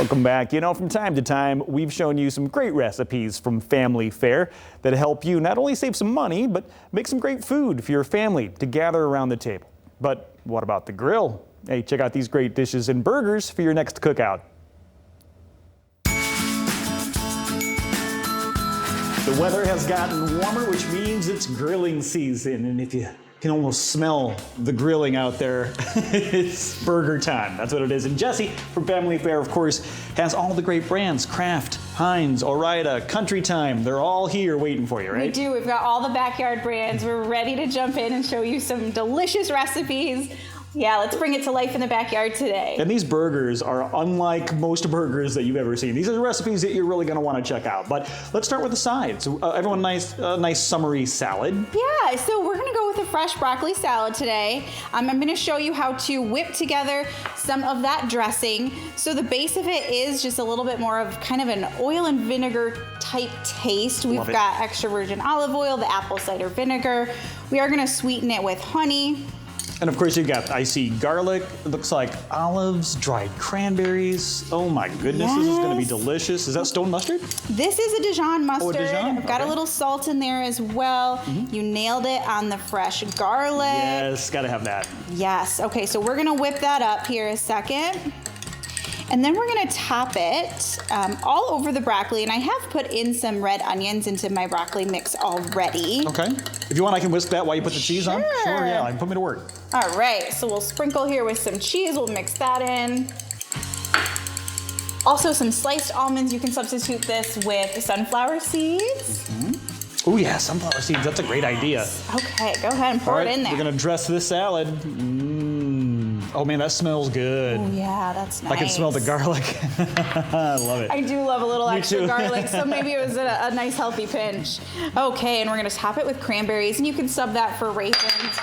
Welcome back. You know, from time to time, we've shown you some great recipes from family fare that help you not only save some money, but make some great food for your family to gather around the table. But what about the grill? Hey, check out these great dishes and burgers for your next cookout. The weather has gotten warmer, which means it's grilling season. And if you can almost smell the grilling out there, it's burger time. That's what it is. And Jesse from Family Fare, of course, has all the great brands: Kraft, Heinz, Ore-Ida, Country Time. They're all here waiting for you, right? We do. We've got all the backyard brands. We're ready to jump in and show you some delicious recipes. Yeah, let's bring it to life in the backyard today. And these burgers are unlike most burgers that you've ever seen. These are the recipes that you're really going to want to check out. But let's start with the sides. Everyone, nice summery salad. Yeah, so we're going to go with a fresh broccoli salad today. I'm going to show you how to whip together some of that dressing. So the base of it is just a little bit more of kind of an oil and vinegar type taste. We've got extra virgin olive oil, the apple cider vinegar. We are going to sweeten it with honey. And of course, I see garlic, it looks like olives, dried cranberries. Oh my goodness, yes. This is gonna be delicious. Is that stone mustard? This is a Dijon mustard. Oh, Dijon? I've got a little salt in there as well. Mm-hmm. You nailed it on the fresh garlic. Yes, gotta have that. Yes, okay, so we're gonna whip that up here a second. And then we're gonna top it all over the broccoli. And I have put in some red onions into my broccoli mix already. Okay. If you want, I can whisk that while you put the cheese on. Sure, yeah, I can put me to work. All right, so we'll sprinkle here with some cheese. We'll mix that in. Also some sliced almonds. You can substitute this with sunflower seeds. Mm-hmm. Oh yeah, sunflower seeds, that's a great idea. Okay, go ahead and pour it in there. We're gonna dress this salad. Oh man, that smells good. Oh yeah, that's nice. I can smell the garlic. I love it. I do love a little extra garlic, so maybe it was a nice healthy pinch. Okay, and we're gonna top it with cranberries, and you can sub that for raisins.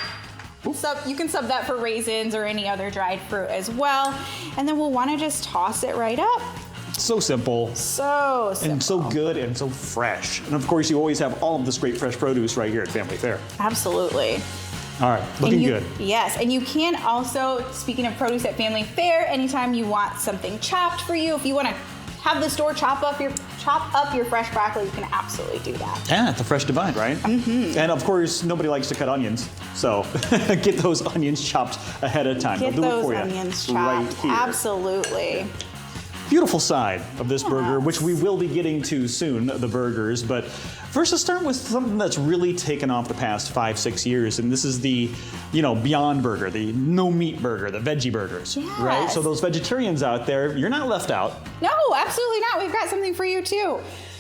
You can sub that for raisins or any other dried fruit as well. And then we'll wanna just toss it right up. So simple. So simple. And so good and so fresh. And of course, you always have all of this great fresh produce right here at Family Fare. Absolutely. All right, looking good. Yes, and you can also, speaking of produce at Family Fare, anytime you want something chopped for you, if you want to have the store chop up your fresh broccoli, you can absolutely do that. Yeah, it's a fresh divide, right? Mm-hmm. And of course, nobody likes to cut onions, so get those onions chopped ahead of time. Get They'll do those it for onions you chopped, right here. Absolutely. Beautiful side of this burger, which we will be getting to soon, the burgers. But first, let's start with something that's really taken off the past 5-6 years. And this is the, Beyond Burger, the no meat burger, the veggie burgers, yes. Right? So those vegetarians out there, you're not left out. No, absolutely not. We've got something for you too.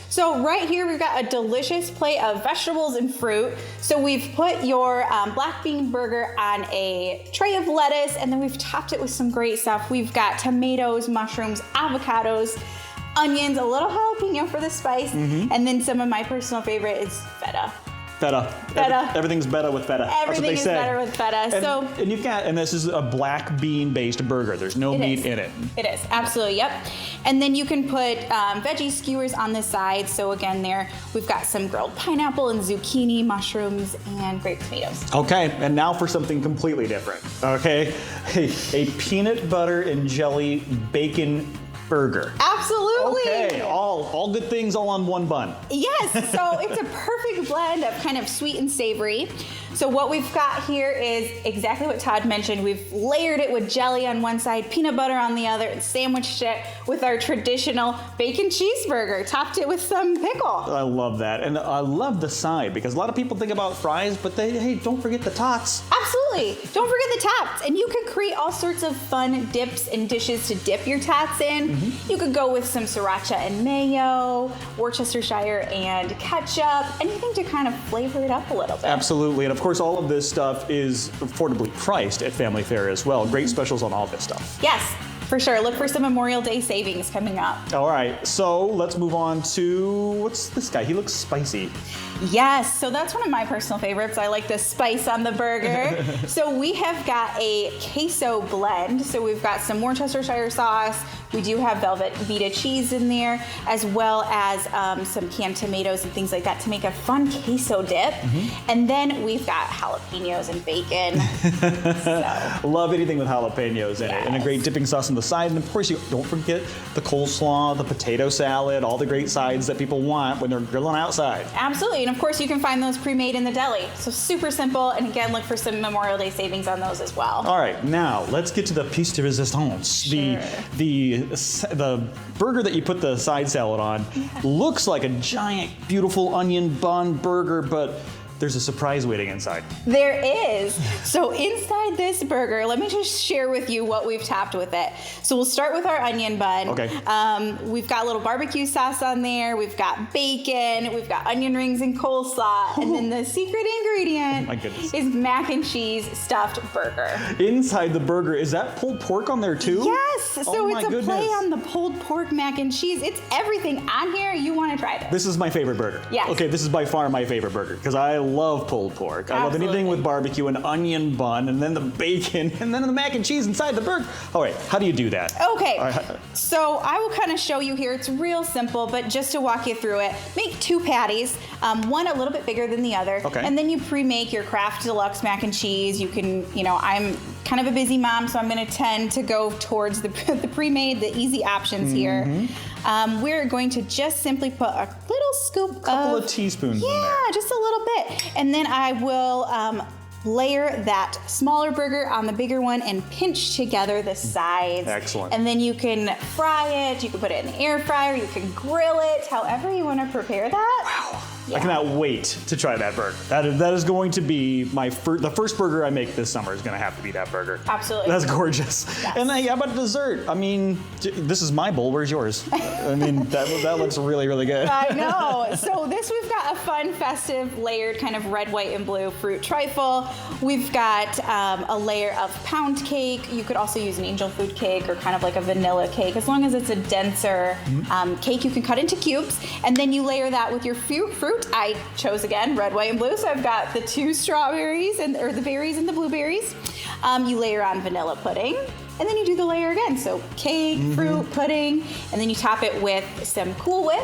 So right here, we've got a delicious plate of vegetables and fruit. So we've put your black bean burger on a tray of lettuce, and then we've topped it with some great stuff. We've got tomatoes, mushrooms, avocados, onions, a little jalapeno for the spice, and then some of my personal favorite is feta. Feta. Everything's better with feta. Everything is better with feta. And this is a black bean based burger. There's no meat in it. It is, absolutely, yep. And then you can put veggie skewers on the side. So again, there we've got some grilled pineapple and zucchini, mushrooms, and grape tomatoes. Okay, and now for something completely different. Okay, a peanut butter and jelly bacon burger. Absolutely. Okay, all good things all on one bun. Yes, so it's a perfect blend of kind of sweet and savory. So what we've got here is exactly what Todd mentioned. We've layered it with jelly on one side, peanut butter on the other, and sandwiched it with our traditional bacon cheeseburger, topped it with some pickle. I love that, and I love the side because a lot of people think about fries, but hey, don't forget the tots. Absolutely, don't forget the tots. And you can create all sorts of fun dips and dishes to dip your tots in. Mm-hmm. You could go with some sriracha and mayo, Worcestershire and ketchup, anything to kind of flavor it up a little bit. Absolutely, and of course all of this stuff is affordably priced at Family Fare as well. Great specials on all this stuff. Yes, for sure. Look for some Memorial Day savings coming up. All right, so let's move on to, what's this guy? He looks spicy. Yes, so that's one of my personal favorites. I like the spice on the burger. So we have got a queso blend. So we've got some Worcestershire sauce, We do have Velveeta cheese in there, as well as some canned tomatoes and things like that to make a fun queso dip. And then we've got jalapenos and bacon. So. Love anything with jalapenos in it, and a great dipping sauce on the side. And of course, you don't forget the coleslaw, the potato salad, all the great sides that people want when they're grilling outside. Absolutely, and of course you can find those pre-made in the deli. So super simple, and again, look for some Memorial Day savings on those as well. All right, now let's get to the piece de resistance. Sure. The burger that you put the side salad on looks like a giant, beautiful onion bun burger, but there's a surprise waiting inside. There is. So inside this burger, let me just share with you what we've topped with it. So we'll start with our onion bun. Okay. We've got a little barbecue sauce on there. We've got bacon. We've got onion rings and coleslaw. And then the secret ingredient my goodness. is mac and cheese stuffed burger. Inside the burger, is that pulled pork on there too? Yes. So Oh my it's a goodness. play on the pulled pork mac and cheese. It's everything on here. You want to try this. This is my favorite burger. Yes. Okay, this is by far my favorite burger because I love pulled pork. I love anything Absolutely. with barbecue, an onion bun, and then the bacon, and then the mac and cheese inside the burger. All right, how do you do that? Okay, All right. so I will kind of show you here. It's real simple, but just to walk you through it, make 2 patties, one a little bit bigger than the other, Okay. and then you pre-make your Kraft Deluxe mac and cheese. You can, I'm kind of a busy mom, so I'm going to tend to go towards the pre-made, the easy options here. We're going to just simply put a little scoop Couple of teaspoons in there. Yeah, just a little bit. And then I will layer that smaller burger on the bigger one and pinch together the sides. Excellent. And then you can fry it, you can put it in the air fryer, you can grill it, however you want to prepare that. Wow. Yeah. I cannot wait to try that burger. That is going to be the first burger I make this summer is going to have to be that burger. Absolutely. That's gorgeous. Yes. And then, how about dessert? I mean, this is my bowl. Where's yours? I mean, that looks really, really good. I know. So this, we've got a fun, festive, layered kind of red, white, and blue fruit trifle. We've got a layer of pound cake. You could also use an angel food cake or kind of like a vanilla cake. As long as it's a denser cake, you can cut into cubes. And then you layer that with your fruit. I chose, again, red, white, and blue. So I've got the 2 strawberries, or the berries and the blueberries. You layer on vanilla pudding. And then you do the layer again. So cake, fruit, pudding, and then you top it with some Cool Whip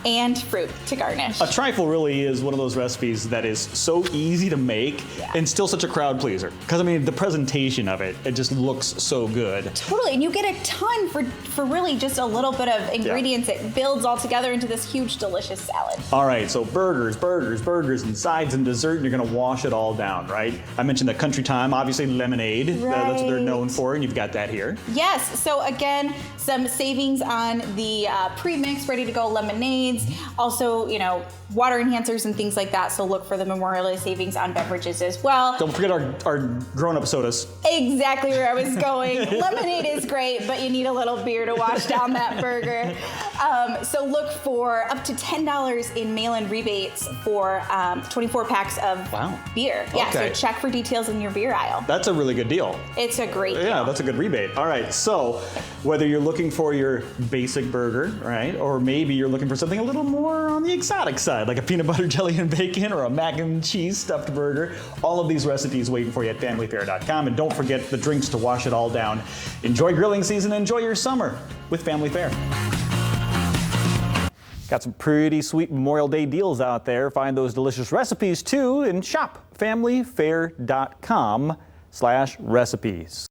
and fruit to garnish. A trifle really is one of those recipes that is so easy to make and still such a crowd pleaser. Because I mean, the presentation of it just looks so good. Totally, and you get a ton for really just a little bit of ingredients. It builds all together into this huge, delicious salad. All right, so burgers, and sides and dessert, and you're gonna wash it all down, right? I mentioned the Country Time, obviously lemonade. That's what they're known for, and you've got that here. Yes, so again, some savings on the pre-mix, ready-to-go lemonades. Also, water enhancers and things like that, so look for the Memorial Day savings on beverages as well. Don't forget our grown-up sodas. Exactly where I was going. Lemonade is great, but you need a little beer to wash down that burger. So look for up to $10 in mail-in rebates for 24 packs of beer. Yeah, Okay. so check for details in your beer aisle. That's a really good deal. It's a great deal. Yeah, that's a good rebate. All right, so whether you're looking for your basic burger, right, or maybe you're looking for something a little more on the exotic side, like a peanut butter jelly and bacon or a mac and cheese stuffed burger, all of these recipes waiting for you at familyfare.com. And don't forget the drinks to wash it all down. Enjoy grilling season, enjoy your summer with Family Fare. Got some pretty sweet Memorial Day deals out there. Find those delicious recipes too and shop familyfare.com/recipes.